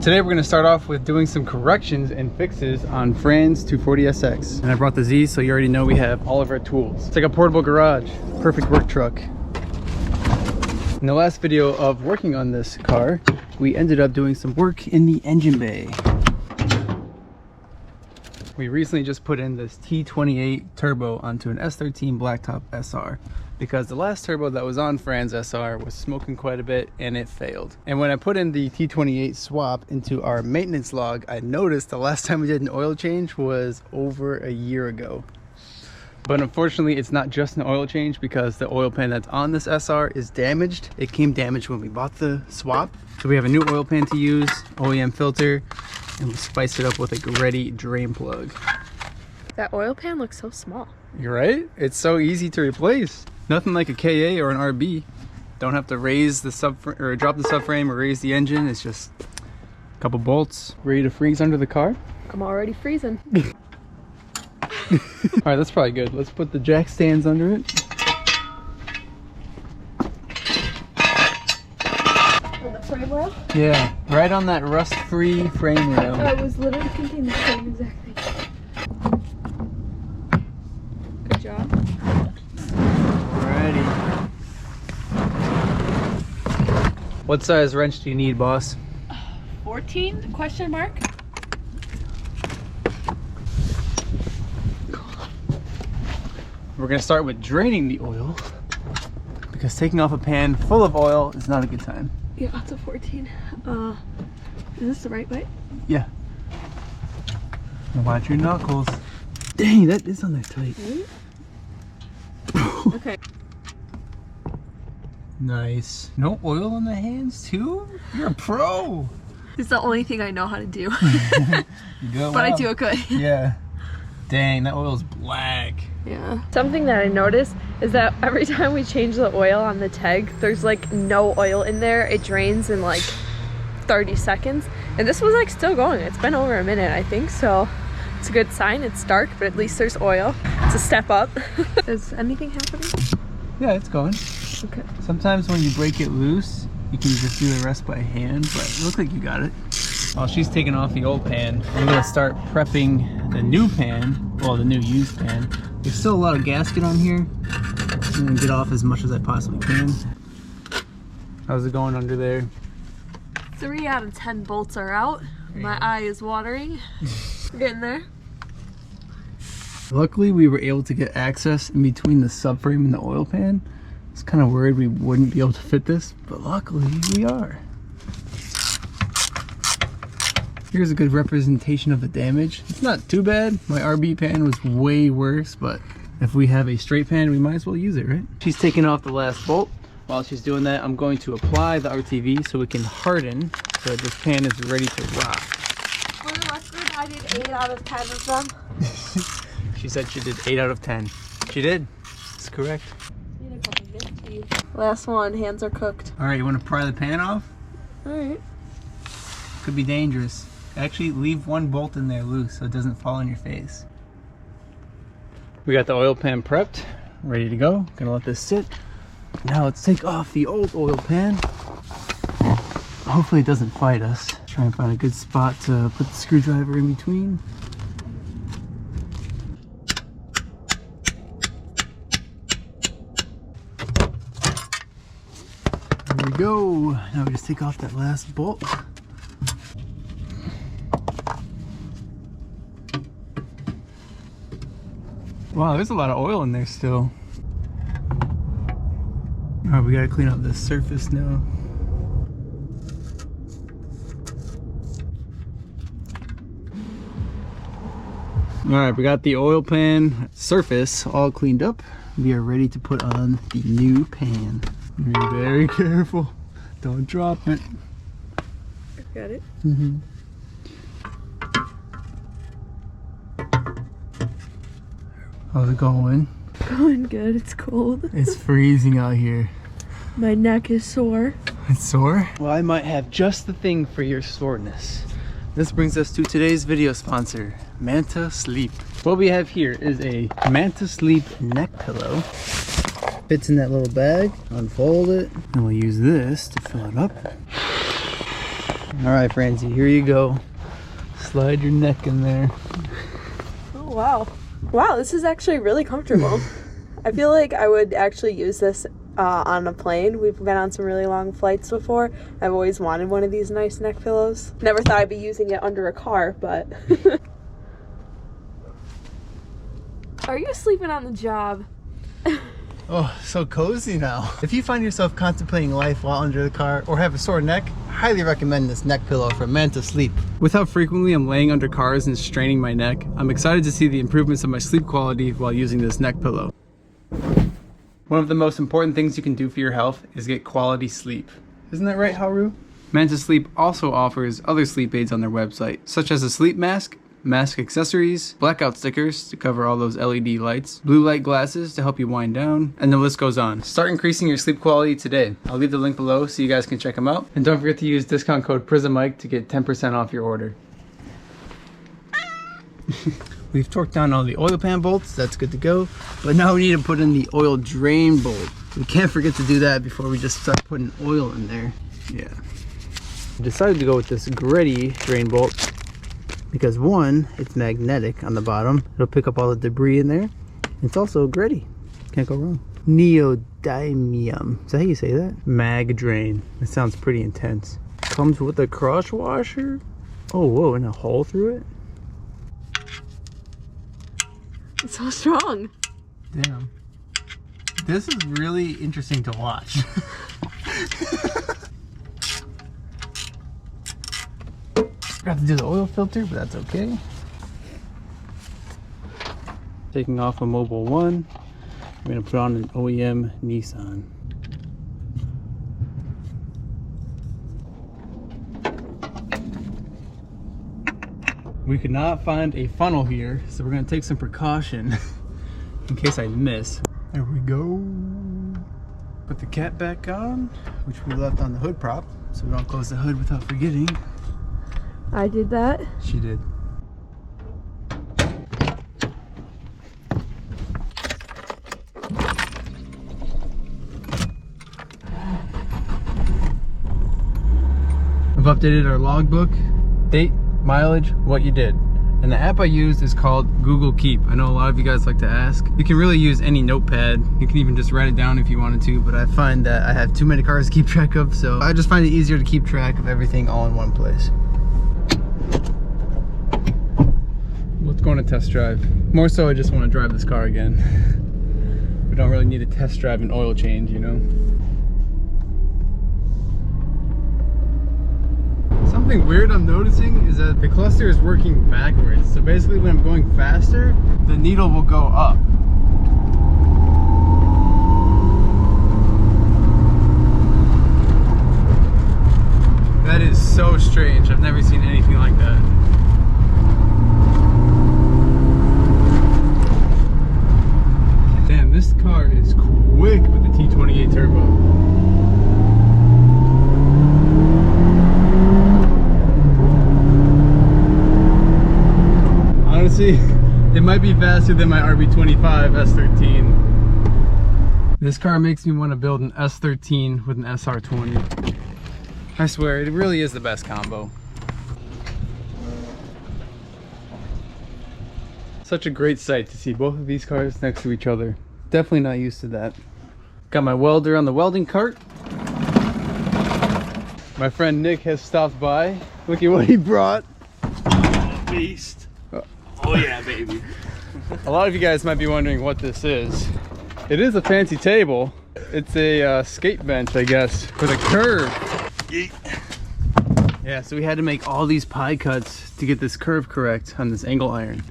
Today we're going to start off with doing some corrections and fixes on Frans 240 SX. And I brought the Z, so you already know we have all of our tools. It's like a portable garage, perfect work truck. In the last video of working on this car, we ended up doing some work in the engine bay. We recently just put in this T28 turbo onto an S13 blacktop SR because the last turbo that was on Frans SR was smoking quite a bit and it failed. And when I put in the T28 swap into our maintenance log, I noticed the last time we did an oil change was over a year ago. But unfortunately, it's not just an oil change because the oil pan that's on this SR is damaged. It came damaged when we bought the swap. So we have a new oil pan to use, OEM filter, and we spiced it up with a Garrett drain plug. That oil pan looks so small. You're right. It's so easy to replace. Nothing like a KA or an RB. Don't have to raise the subframe or drop the subframe or raise the engine. It's just a couple bolts. Ready to freeze under the car? I'm already freezing. All right, that's probably good. Let's put the jack stands under it. On the frame rail? Yeah, right on that rust-free frame rail. I was literally thinking the same exact thing. Good job. Alrighty. What size wrench do you need, boss? 14? Question mark? We're gonna start with draining the oil because taking off a pan full of oil is not a good time. Yeah, that's a 14. Is this the right way? Yeah. Watch your knuckles. Dang, that is on there tight. Okay. Nice. No oil on the hands too? You're a pro. It's the only thing I know how to do. You do it But I well. do it good. Yeah. Dang, that oil's black. Yeah. Something that I noticed is that every time we change the oil on the tag, there's like no oil in there. It drains in like 30 seconds. And this was like still going. It's been over a minute, I think. So it's a good sign. It's dark, but at least there's oil. It's a step up. Is anything happening? Yeah, it's going. Okay. Sometimes when you break it loose, you can just do the rest by hand, but it looks like you got it. While she's taking off the old pan, I'm gonna start prepping the new pan, well, the new used pan. There's still a lot of gasket on here. I'm gonna get off as much as I possibly can. How's it going under there? 3 out of 10 bolts are out. My eye is watering. We're getting there. Luckily, we were able to get access in between the subframe and the oil pan. I was kind of worried we wouldn't be able to fit this, but luckily we are. Here's a good representation of the damage. It's not too bad. My RB pan was way worse, but if we have a straight pan, we might as well use it, right? She's taking off the last bolt. While she's doing that, I'm going to apply the RTV so it can harden so this pan is ready to rock. For the record, I did 8 out of 10 of them. She said she did 8 out of 10. She did. That's correct. Last one, hands are cooked. All right, you want to pry the pan off? All right. Could be dangerous. Actually, leave one bolt in there loose so it doesn't fall on your face. We got the oil pan prepped, ready to go. Gonna let this sit. Now let's take off the old oil pan. Hopefully it doesn't fight us. Try and find a good spot to put the screwdriver in between. There we go. Now we just take off that last bolt. Wow, there's a lot of oil in there still. Alright, we gotta clean up this surface now. Alright, we got the oil pan surface all cleaned up. We are ready to put on the new pan. Be very careful. Don't drop it. Got it? Mm-hmm. How's it going? Going good. It's cold. It's freezing out here. My neck is sore. It's sore? Well, I might have just the thing for your soreness. This brings us to today's video sponsor, Manta Sleep. What we have here is a Manta Sleep neck pillow. Fits in that little bag. Unfold it. And we'll use this to fill it up. All right, Francie, here you go. Slide your neck in there. Oh, wow. Wow, this is actually really comfortable. I feel like I would actually use this on a plane. We've been on some really long flights before. I've always wanted one of these nice neck pillows. Never thought I'd be using it under a car, but... Are you sleeping on the job? Oh, so cozy now. If you find yourself contemplating life while under the car or have a sore neck, I highly recommend this neck pillow for men to sleep. With how frequently I'm laying under cars and straining my neck, I'm excited to see the improvements of my sleep quality while using this neck pillow. One of the most important things you can do for your health is get quality sleep. Isn't that right, Haru? Manta Sleep also offers other sleep aids on their website, such as a sleep mask, mask accessories, blackout stickers to cover all those LED lights, blue light glasses to help you wind down, and the list goes on. Start increasing your sleep quality today. I'll leave the link below so you guys can check them out. And don't forget to use discount code PRISMMIC to get 10% off your order. We've torqued down all the oil pan bolts, that's good to go. But now we need to put in the oil drain bolt. We can't forget to do that before we just start putting oil in there. Yeah. I decided to go with this Garrett drain bolt because one, it's magnetic on the bottom. It'll pick up all the debris in there. It's also Garrett. Can't go wrong. Neodymium. Is that how you say that? Mag drain. It sounds pretty intense. Comes with a crush washer. Oh, whoa, and a hole through it. It's so strong. Damn. This is really interesting to watch. Forgot to do the oil filter, but that's okay. Taking off a Mobile 1. I'm gonna put on an OEM Nissan. We could not find a funnel here, so we're gonna take some precaution in case I miss. There we go. Put the cap back on, which we left on the hood prop, so we don't close the hood without forgetting. I did that. She did. I've updated our logbook, date, mileage, what you did. And the app I used is called Google Keep. I know a lot of you guys like to ask. You can really use any notepad. You can even just write it down if you wanted to, but I find that I have too many cars to keep track of, so I just find it easier to keep track of everything all in one place. Let's go on a test drive. More so, I just want to drive this car again. We don't really need a test drive and oil change, you know? Something weird I'm noticing is that the cluster is working backwards. So basically when I'm going faster, the needle will go up. That is so strange. I've never seen anything like that. Damn, this car is quick with the T28 turbo. Honestly, it might be faster than my RB25 S13. This car makes me want to build an S13 with an SR20. I swear, it really is the best combo. Such a great sight to see both of these cars next to each other. Definitely not used to that. Got my welder on the welding cart. My friend Nick has stopped by. Look at what he brought. Oh, beast. Oh yeah, baby. A lot of you guys might be wondering what this is. It is a fancy table. It's a skate bench, I guess, with a curve. Yeet. Yeah, so we had to make all these pie cuts to get this curve correct on this angle iron.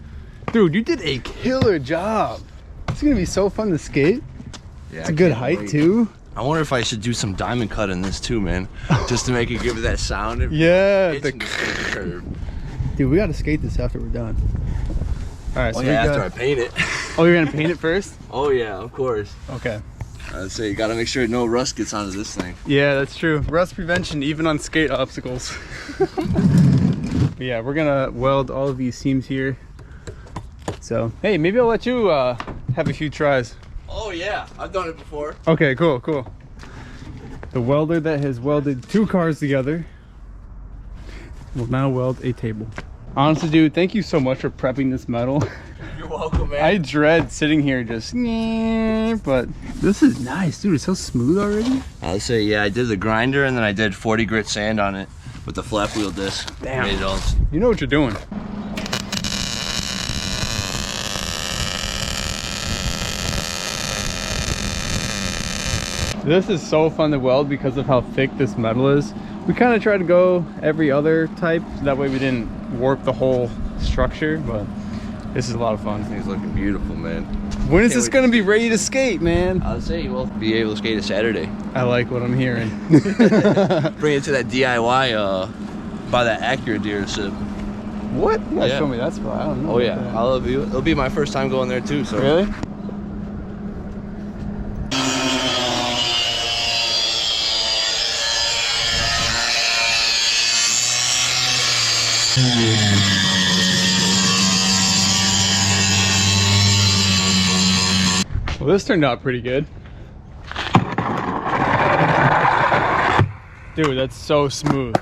Dude, you did a killer job. It's gonna be so fun to skate. Yeah, it's a good height too. I wonder if I should do some diamond cut in this too, man. Just to make it give it that sound. Yeah, the curve. Dude, we gotta skate this after we're done. All right, so yeah, after I paint it. Oh, you're gonna paint it first? Oh yeah, of course. Okay. I'd say you gotta make sure no rust gets onto this thing. Yeah, that's true. Rust prevention, even on skate obstacles. But yeah, we're gonna weld all of these seams here. So, hey, maybe I'll let you have a few tries. Oh yeah, I've done it before. Okay, cool, cool. The welder that has welded two cars together. will now weld a table. Honestly, dude, thank you so much for prepping this metal. You're welcome, man. I dread sitting here just, but this is nice, dude. It's so smooth already. I'll say, yeah, I did the grinder and then I did 40 grit sand on it with the flap wheel disc. Damn. Made it all. You know what you're doing. This is so fun to weld because of how thick this metal is. We kind of try to go every other type, so that way we didn't warp the whole structure, but this is a lot of fun. It's looking beautiful, man. When is this going to be ready to skate, man? I'll say we'll be able to skate a Saturday. I like what I'm hearing. Bring it to that DIY by that Acura dealership. What? You gotta Yeah. show me that spot. I don't know. Oh yeah, it'll be my first time going there too. So Really? Well, this turned out pretty good. Dude, that's so smooth.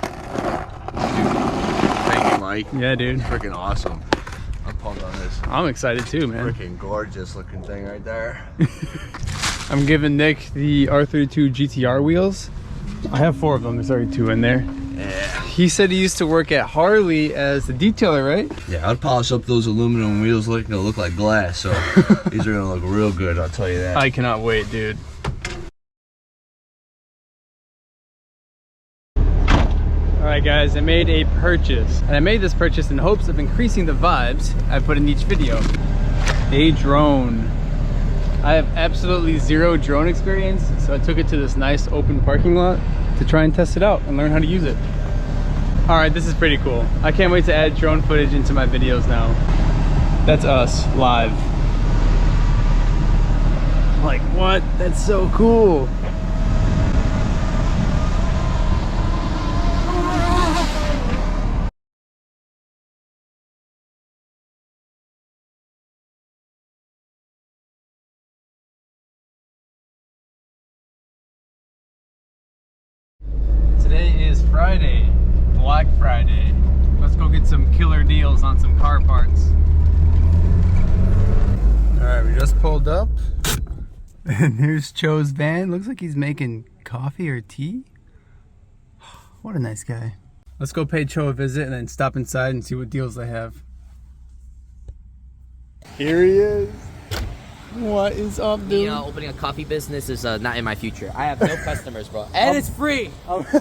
Thank you, Mike. Yeah, dude. Freaking awesome. I'm pumped on this. I'm excited too, man. Freaking gorgeous looking thing right there. I'm giving Nick the R32 GTR wheels. I have 4 of them. There's already 2 in there. Yeah. He said he used to work at Harley as the detailer, right? Yeah, I'd polish up those aluminum wheels. They'll look like glass. So these are gonna look real good. I'll tell you that. I cannot wait, dude. Alright guys, I made a purchase. And I made this purchase in hopes of increasing the vibes I put in each video. A drone. I have absolutely 0 drone experience, so I took it to this nice open parking lot to try and test it out and learn how to use it. Alright, this is pretty cool. I can't wait to add drone footage into my videos now. That's us, live. Like, what? That's so cool. Today is Friday, Black Friday. Let's go get some killer deals on some car parts. Alright, we just pulled up. And here's Choe's van. Looks like he's making coffee or tea. What a nice guy. Let's go pay Choe a visit and then stop inside and see what deals they have. Here he is. What is up, dude? You know, opening a coffee business is not in my future. I have no customers, bro. And it's free.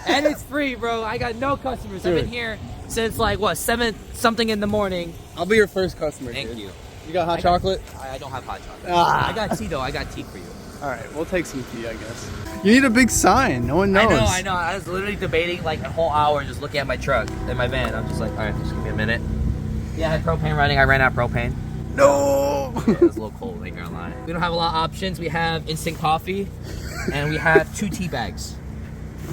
And it's free, bro. I got no customers. Dude. I've been here since like, what, 7 something in the morning. I'll be your first customer, Thank dude. you. You got hot chocolate? I don't have hot chocolate. Ah. I got tea, though. I got tea for you. Alright, we'll take some tea, I guess. You need a big sign. No one knows. I know. I was literally debating like a whole hour just looking at my truck and my van. I'm just like, all right, just give me a minute. Yeah, I had propane running. I ran out of propane. No! Yeah, it was a little cold, ain't gonna lie. We don't have a lot of options. We have instant coffee, and we have 2 tea bags.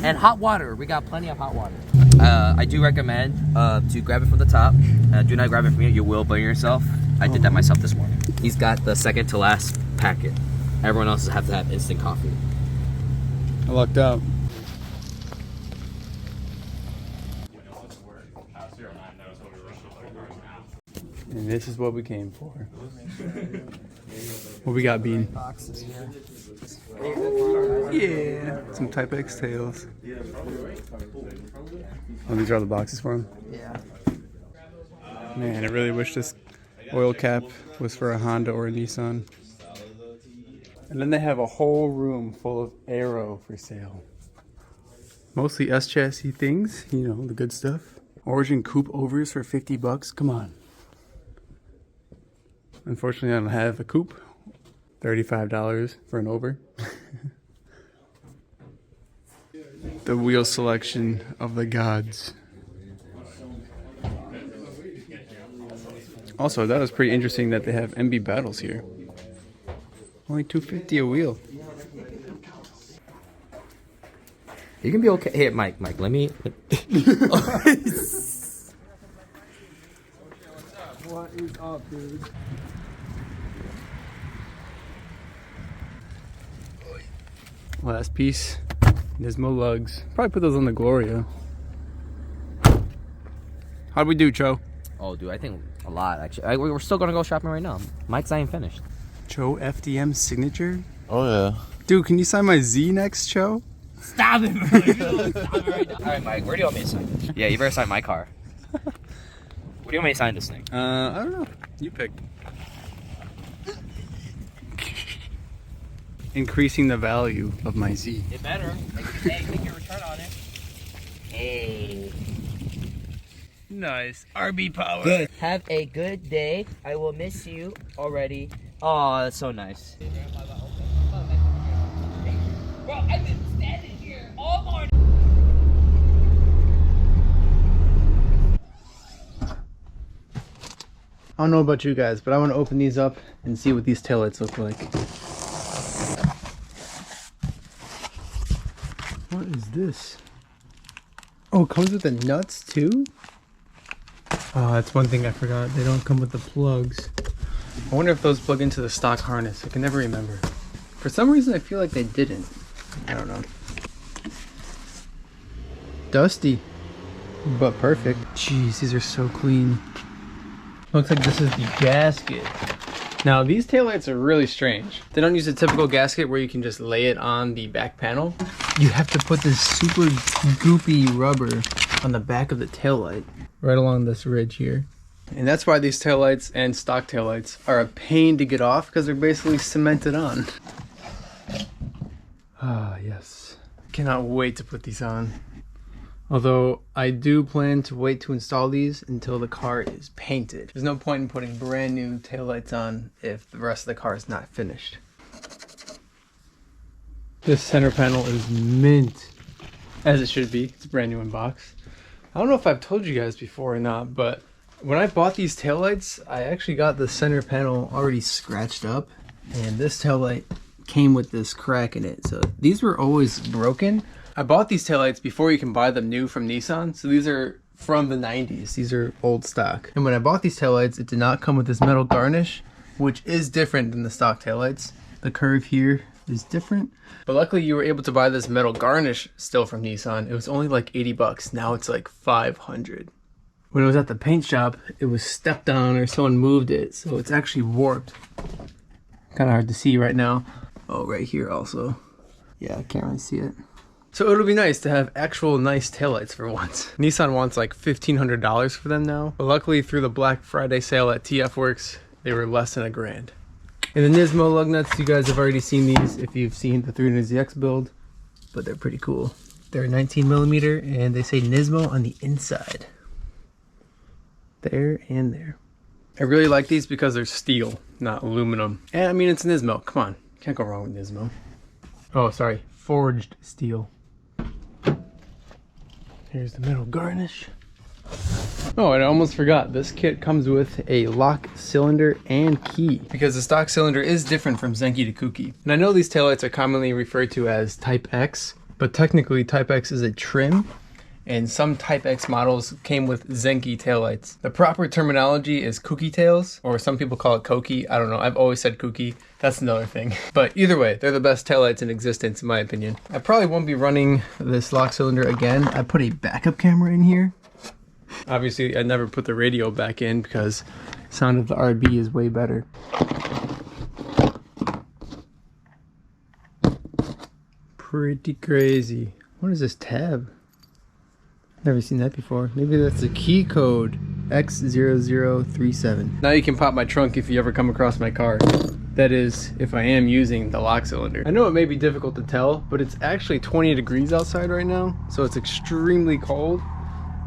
And hot water. We got plenty of hot water. I do recommend to grab it from the top. Do not grab it from here. You will burn yourself. I did that myself this morning. He's got the second to last packet. Everyone else have to have instant coffee. I lucked out. And this is what we came for. What we got, Bean? Yeah, some Type X tails. Oh, these are all the boxes for them? Yeah. Man, I really wish this oil cap was for a Honda or a Nissan. And then they have a whole room full of Aero for sale. Mostly S chassis things, you know, the good stuff. Origin coupe overs for 50 bucks, come on. Unfortunately, I don't have a coupe. $35 for an over. The wheel selection of the gods. Also, that was pretty interesting that they have MB battles here. Only $250 a wheel. You can be okay. Here, Mike, let me. What is up, dude? Last piece. Nismo lugs. Probably put those on the Gloria. How'd we do, Choe? Oh, dude, I think a lot, actually. We're still gonna go shopping right now. Mike's not even finished. Choe FDM signature? Oh yeah. Dude, can you sign my Z next, Choe? Stop it, bro. Stop it right now. All right, Mike, where do you want me to sign this? Yeah, you better sign my car. Where do you want me to sign this thing? I don't know. You pick. Increasing the value of my Z. It better. Hey, take your return on it. Hey. Nice. RB power. Good. Have a good day. I will miss you already. Oh, that's so nice. Bro, I've been standing here all morning. I don't know about you guys, but I want to open these up and see what these taillights look like. What is this? Oh, it comes with the nuts too? Oh, that's one thing I forgot. They don't come with the plugs. I wonder if those plug into the stock harness. I can never remember. For some reason, I feel like they didn't. I don't know. Dusty, but perfect. Jeez, these are so clean. Looks like this is the gasket. Now, these taillights are really strange. They don't use a typical gasket where you can just lay it on the back panel. You have to put this super goopy rubber on the back of the taillight, right along this ridge here. And that's why these taillights and stock taillights are a pain to get off, because they're basically cemented on. Ah, yes. Cannot wait to put these on. Although I do plan to wait to install these until the car is painted. There's no point in putting brand new taillights on if the rest of the car is not finished. This center panel is mint, as it should be. It's brand new in box. I don't know if I've told you guys before or not, but when I bought these taillights, I actually got the center panel already scratched up, and this taillight came with this crack in it. So these were always broken. I bought these taillights before you can buy them new from Nissan. So these are from the 90s. These are old stock. And when I bought these taillights, it did not come with this metal garnish, which is different than the stock taillights. The curve here is different. But luckily you were able to buy this metal garnish still from Nissan. It was only like 80 bucks. Now it's like 500. When it was at the paint shop, it was stepped on or someone moved it. So it's actually warped. Kind of hard to see right now. Oh, right here also. Yeah, I can't really see it. So it'll be nice to have actual nice taillights for once. Nissan wants like $1,500 for them now. But luckily through the Black Friday sale at TF Works, they were less than $1,000. And the Nismo lug nuts, you guys have already seen these if you've seen the 300ZX build. But they're pretty cool. They're 19mm and they say Nismo on the inside. There and there. I really like these because they're steel, not aluminum. And I mean, it's Nismo. Come on. Can't go wrong with Nismo. Oh, sorry. Forged steel. Here's the metal garnish. Oh, and I almost forgot. This kit comes with a lock cylinder and key, because the stock cylinder is different from Zenki to Kouki. And I know these taillights are commonly referred to as Type X, but technically Type X is a trim, and some Type X models came with Zenki taillights. The proper terminology is Kouki tails, or some people call it Kouki. I don't know. I've always said Kouki. That's another thing. But either way, they're the best taillights in existence, in my opinion. I probably won't be running this lock cylinder again. I put a backup camera in here. Obviously, I never put the radio back in because sound of the RB is way better. Pretty crazy. What is this tab? Never seen that before. Maybe that's the key code, X0037. Now you can pop my trunk if you ever come across my car. That is, if I am using the lock cylinder. I know it may be difficult to tell, but it's actually 20 degrees outside right now, so it's extremely cold.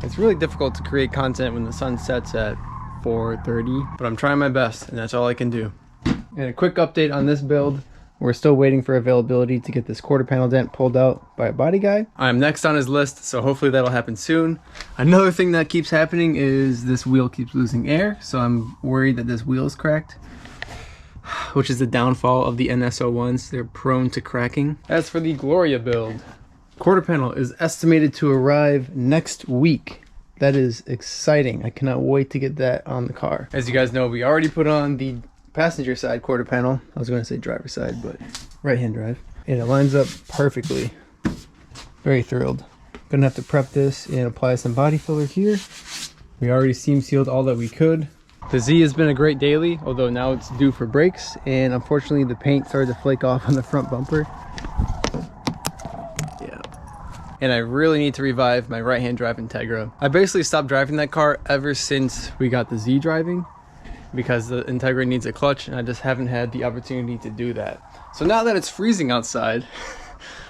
It's really difficult to create content when the sun sets at 4:30, but I'm trying my best, and that's all I can do. And a quick update on this build. We're still waiting for availability to get this quarter panel dent pulled out by a body guy. I'm next on his list, so hopefully that'll happen soon. Another thing that keeps happening is this wheel keeps losing air, so I'm worried that this wheel is cracked, which is the downfall of the NSO1s. They're prone to cracking. As for the Gloria build, quarter panel is estimated to arrive next week. That is exciting. I cannot wait to get that on the car. As you guys know, we already put on the passenger side quarter panel. I was going to say driver side, but right-hand drive. And it lines up perfectly. Very thrilled. Gonna have to prep this and apply some body filler here. We already seam sealed all that we could. The Z has been a great daily, although now it's due for brakes, and unfortunately the paint started to flake off on the front bumper. Yeah. And I really need to revive my right-hand drive Integra. I basically stopped driving that car ever since we got the Z driving, because the Integra needs a clutch, and I just haven't had the opportunity to do that. So now that it's freezing outside,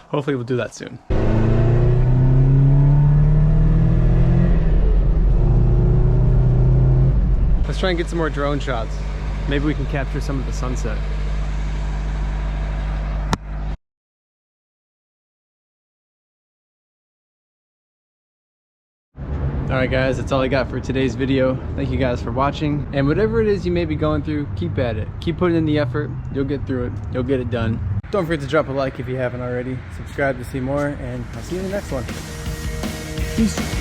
hopefully we'll do that soon. Let's try and get some more drone shots. Maybe we can capture some of the sunset. Alright guys, that's all I got for today's video. Thank you guys for watching. And whatever it is you may be going through, keep at it. Keep putting in the effort. You'll get through it. You'll get it done. Don't forget to drop a like if you haven't already. Subscribe to see more, and I'll see you in the next one. Peace.